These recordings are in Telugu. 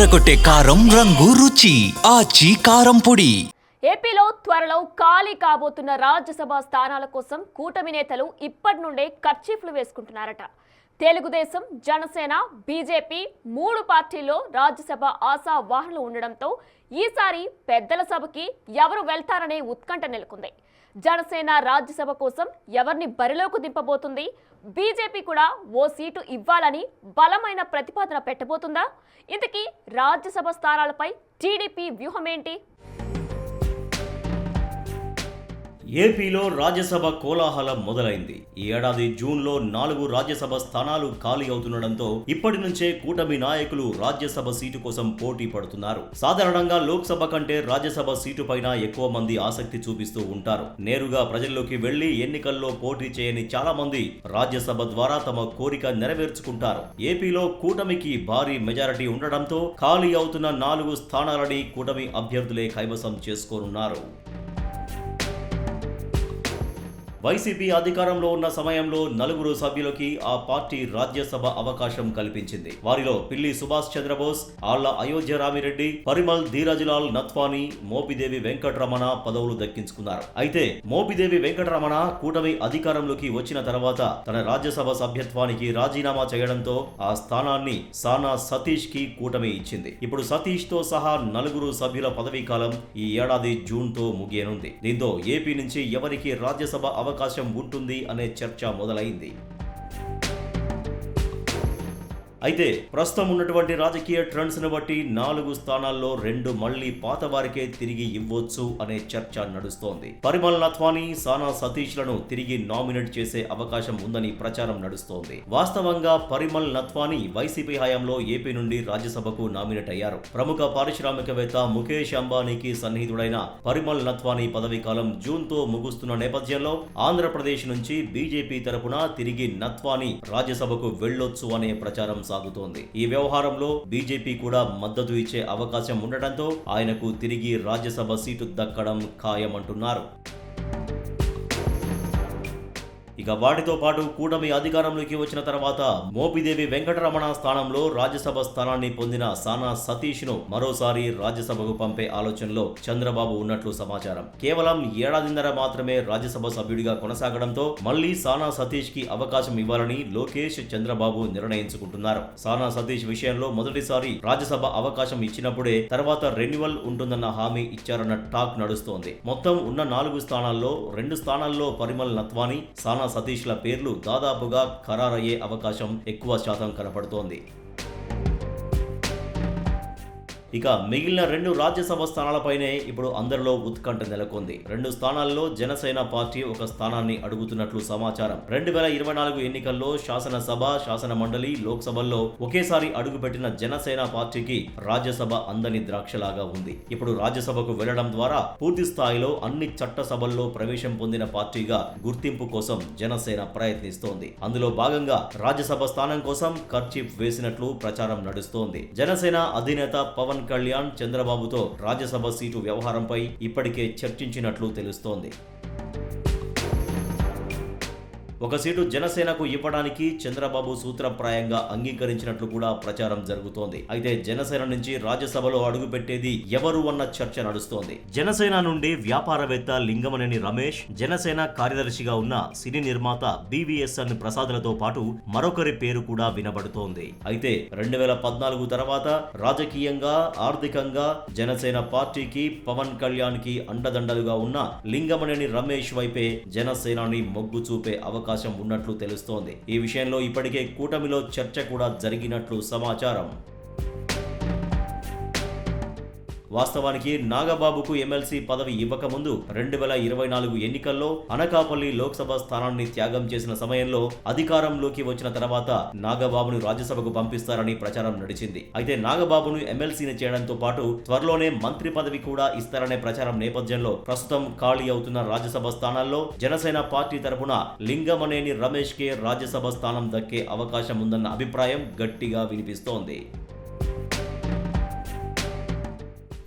అదరకొట్టే కారం రంగు రుచి ఆచి కారం పొడి. ఏపీలో త్వరలో ఖాళీ కాబోతున్న రాజ్యసభ స్థానాల కోసం కూటమి నేతలు ఇప్పటి నుండే కర్చీఫ్లు వేసుకుంటున్నారట. తెలుగుదేశం, జనసేన, బీజేపీ మూడు పార్టీల్లో రాజ్యసభ ఆశావాహులు ఉండడంతో ఈసారి పెద్దల సభకి ఎవరు వెళ్తారనే ఉత్కంఠ నెలకొంది. జనసేన రాజ్యసభ కోసం ఎవరిని బరిలోకి దింపబోతుంది? బీజేపీ కూడా ఓ సీటు ఇవ్వాలని బలమైన ప్రతిపాదన పెట్టబోతుందా? ఇంతకీ రాజ్యసభ స్థానాలపై టీడీపీ వ్యూహం ఏంటి? ఏపీలో రాజ్యసభ కోలాహలం మొదలైంది. ఈ ఏడాది జూన్లో 4 రాజ్యసభ స్థానాలు ఖాళీ అవుతుండటంతో ఇప్పటి నుంచే కూటమి నాయకులు రాజ్యసభ సీటు కోసం పోటీ పడుతున్నారు. సాధారణంగా లోక్సభ కంటే రాజ్యసభ సీటు పైన ఎక్కువ మంది ఆసక్తి చూపిస్తూ ఉంటారు. నేరుగా ప్రజల్లోకి వెళ్లి ఎన్నికల్లో పోటీ చేయని చాలా మంది రాజ్యసభ ద్వారా తమ కోరిక నెరవేర్చుకుంటారు. ఏపీలో కూటమికి భారీ మెజారిటీ ఉండడంతో ఖాళీ అవుతున్న 4 స్థానాలని కూటమి అభ్యర్థులే కైవసం చేసుకోనున్నారు. వైసీపీ అధికారంలో ఉన్న సమయంలో 4 సభ్యులకి ఆ పార్టీ రాజ్యసభ అవకాశం కల్పించింది. వారిలో పిల్లి సుభాష్ చంద్రబోస్, ఆళ్ల అయోధ్య రామిరెడ్డి, పరిమల్ ధీరజ్లాల్ నత్వానీ, మోపిదేవి వెంకటరమణ పదవులు దక్కించుకున్నారు. అయితే మోపిదేవి వెంకటరమణ కూటమి అధికారంలోకి వచ్చిన తర్వాత తన రాజ్యసభ సభ్యత్వానికి రాజీనామా చేయడంతో ఆ స్థానాన్ని సానా సతీష్ కి కూటమి ఇచ్చింది. ఇప్పుడు సతీష్ తో సహా 4 సభ్యుల పదవీ కాలం ఈ ఏడాది జూన్ తో ముగియనుంది. దీంతో ఏపీ నుంచి ఎవరికి రాజ్యసభ అవకాశం ఉంటుంది అనే చర్చ మొదలైంది. అయితే ప్రస్తుతం ఉన్నటువంటి రాజకీయ ట్రెండ్స్ ను బట్టి 4 స్థానాల్లో 2 మళ్లీ పాత వారికే తిరిగి ఇవ్వొచ్చు అనే చర్చ నడుస్తోంది. పరిమల్ నత్వానీ, సానా సతీష్ లను తిరిగి నామినేట్ చేసే అవకాశం ఉందని ప్రచారం నడుస్తోంది. వాస్తవంగా పరిమల్ నత్వానీ వైసీపీ హయాంలో ఏపీ నుండి రాజ్యసభకు నామినేట్ అయ్యారు. ప్రముఖ పారిశ్రామికవేత్త ముఖేష్ అంబానీకి సన్నిహితుడైన పరిమల్ నత్వానీ పదవీ కాలం జూన్ తో ముగుస్తున్న నేపథ్యంలో ఆంధ్రప్రదేశ్ నుంచి బీజేపీ తరపున తిరిగి నత్వానీ రాజ్యసభకు వెళ్లొచ్చు అనే ప్రచారం సాగుతోంది. ఈ వ్యవహారంలో బీజేపీ కూడా మద్దతు ఇచ్చే అవకాశం ఉండటంతో ఆయనకు తిరిగి రాజ్యసభ సీటు దక్కడం ఖాయమంటున్నారు. ఇక వాటితో పాటు కూటమి అధికారంలోకి వచ్చిన తర్వాత మోపిదేవి వెంకటరమణ స్థానంలో రాజ్యసభ స్థానాన్ని పొందిన సానా సతీష్ ను మరోసారి రాజ్యసభకు పంపే ఆలోచనలో చంద్రబాబు ఉన్నట్లు సమాచారం. కేవలం ఏడాదిన్నర మాత్రమే రాజ్యసభ సభ్యుడిగా కొనసాగడంతో మళ్లీ సానా సతీష్ కి అవకాశం ఇవ్వాలని లోకేష్, చంద్రబాబు నిర్ణయించుకుంటున్నారు. సానా సతీష్ విషయంలో మొదటిసారి రాజ్యసభ అవకాశం ఇచ్చినప్పుడే తర్వాత రెన్యువల్ ఉంటుందన్న హామీ ఇచ్చారన్న టాక్ నడుస్తోంది. మొత్తం ఉన్న 4 స్థానాల్లో 2 స్థానాల్లో పరిమల్ నత్వానీ, సానా సతీష్ల పేర్లు దాదాపుగా ఖరారయ్యే అవకాశం ఎక్కువ శాతం కనపడుతోంది. ఇక మిగిలిన 2 రాజ్యసభ స్థానాలపైనే ఇప్పుడు అందరిలో ఉత్కంఠ నెలకొంది. 2 స్థానాల్లో జనసేన పార్టీ ఒక స్థానాన్ని అడుగుతున్నట్లు సమాచారం. 2024 ఎన్నికల్లో శాసనసభ, శాసన మండలి, లోక్సభల్లో ఒకేసారి అడుగుపెట్టిన జనసేన పార్టీకి రాజ్యసభ అందని ద్రాక్షలాగా ఉంది. ఇప్పుడు రాజ్యసభకు వెళ్లడం ద్వారా పూర్తి స్థాయిలో అన్ని చట్టసభల్లో ప్రవేశం పొందిన పార్టీగా గుర్తింపు కోసం జనసేన ప్రయత్నిస్తోంది. అందులో భాగంగా రాజ్యసభ స్థానం కోసం కర్చీఫ్ వేసినట్లు ప్రచారం నడుస్తోంది. జనసేన అధినేత పవన్ కళ్యాణ్ చంద్రబాబుతో రాజ్యసభ సీటు వ్యవహారంపై ఇప్పటికే చర్చించినట్లు తెలుస్తోంది. ఒక సీటు జనసేనకు ఇవ్వడానికి చంద్రబాబు సూత్రప్రాయంగా అంగీకరించినట్లు కూడా ప్రచారం జరుగుతోంది. అయితే జనసేన నుంచి రాజ్యసభలో అడుగుపెట్టేది ఎవరు అన్న చర్చ నడుస్తోంది. జనసేన నుండి వ్యాపారవేత్త లింగమనేని రమేష్, జనసేన కార్యదర్శిగా ఉన్న సినీ నిర్మాత BVSN ప్రసాద్లతో పాటు మరొకరి పేరు కూడా వినబడుతోంది. అయితే 2014 తర్వాత రాజకీయంగా, ఆర్థికంగా జనసేన పార్టీకి, పవన్ కళ్యాణ్ కి అండదండలుగా ఉన్న లింగమనేని రమేష్ వైపే జనసేనాని మొగ్గు చూపే అవకాశం ఉన్నట్లు తెలుస్తోంది. ఈ విషయంలో ఇప్పటికే కూటమిలో చర్చ కూడా జరిగినట్లు సమాచారం. వాస్తవానికి నాగబాబుకు ఎమ్మెల్సీ పదవి ఇవ్వకముందు 2024 ఎన్నికల్లో అనకాపల్లి లోక్సభ స్థానాన్ని త్యాగం చేసిన సమయంలో అధికారంలోకి వచ్చిన తర్వాత నాగబాబును రాజ్యసభకు పంపిస్తారని ప్రచారం నడిచింది. అయితే నాగబాబును ఎమ్మెల్సీని చేయడంతో పాటు త్వరలోనే మంత్రి పదవి కూడా ఇస్తారనే ప్రచారం నేపథ్యంలో ప్రస్తుతం ఖాళీ అవుతున్న రాజ్యసభ స్థానాల్లో జనసేన పార్టీ తరపున లింగమనేని రమేష్ కే రాజ్యసభ స్థానం దక్కే అవకాశం ఉందన్న అభిప్రాయం గట్టిగా వినిపిస్తోంది.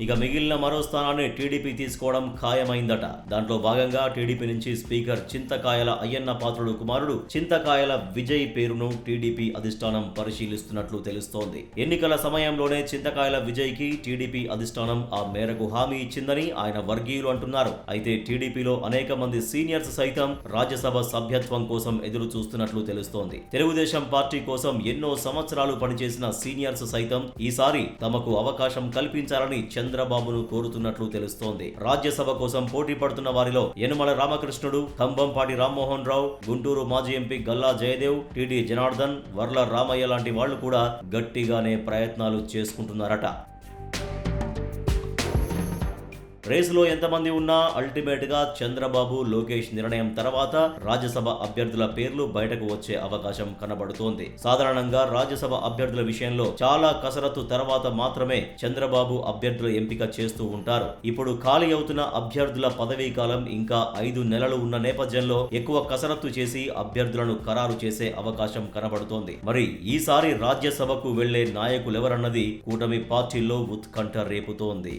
ఇక మిగిలిన మరో స్థానాన్ని టీడీపీ తీసుకోవడం ఖాయమైందట. దాంట్లో భాగంగా టీడీపీ నుంచి స్పీకర్ చింతకాయల అయ్యన్న పాత్రుడు కుమారుడు చింతకాయల విజయ్ పేరును టీడీపీ అధిష్టానం పరిశీలిస్తున్నట్లు తెలుస్తోంది. ఎన్నికల సమయంలోనే చింతకాయల విజయ్ కి టీడీపీ అధిష్టానం ఆ మేరకు హామీ ఇచ్చిందని ఆయన వర్గీయులు అంటున్నారు. అయితే టీడీపీలో అనేక మంది సీనియర్స్ సైతం రాజ్యసభ సభ్యత్వం కోసం ఎదురు చూస్తున్నట్లు తెలుస్తోంది. తెలుగుదేశం పార్టీ కోసం ఎన్నో సంవత్సరాలు పనిచేసిన సీనియర్స్ సైతం ఈసారి తమకు అవకాశం కల్పించాలని చంద్రబాబును కోరుతున్నట్లు తెలుస్తోంది. రాజ్యసభ కోసం పోటీ పడుతున్న వారిలో యనమల రామకృష్ణుడు, కంభంపాటి రామ్మోహన్ రావు, గుంటూరు మాజీ ఎంపీ గల్లా జయదేవ్, టీడీ జనార్దన్, వర్ల రామయ్య లాంటి వాళ్లు కూడా గట్టిగానే ప్రయత్నాలు చేసుకుంటున్నారట. రేసులో ఎంతమంది ఉన్నా అల్టిమేట్ గా చంద్రబాబు, లోకేష్ నిర్ణయం తర్వాత రాజ్యసభ అభ్యర్థుల పేర్లు బయటకు వచ్చే అవకాశం కనబడుతోంది. సాధారణంగా రాజ్యసభ అభ్యర్థుల విషయంలో చాలా కసరత్తు తర్వాత మాత్రమే చంద్రబాబు అభ్యర్థుల ఎంపిక చేస్తూ ఉంటారు. ఇప్పుడు ఖాళీ అవుతున్న అభ్యర్థుల పదవీ కాలం ఇంకా 5 నెలలు ఉన్న నేపథ్యంలో ఎక్కువ కసరత్తు చేసి అభ్యర్థులను ఖరారు చేసే అవకాశం కనబడుతోంది. మరి ఈసారి రాజ్యసభకు వెళ్లే నాయకులెవరన్నది కూటమి పార్టీల్లో ఉత్కంఠ రేపుతోంది.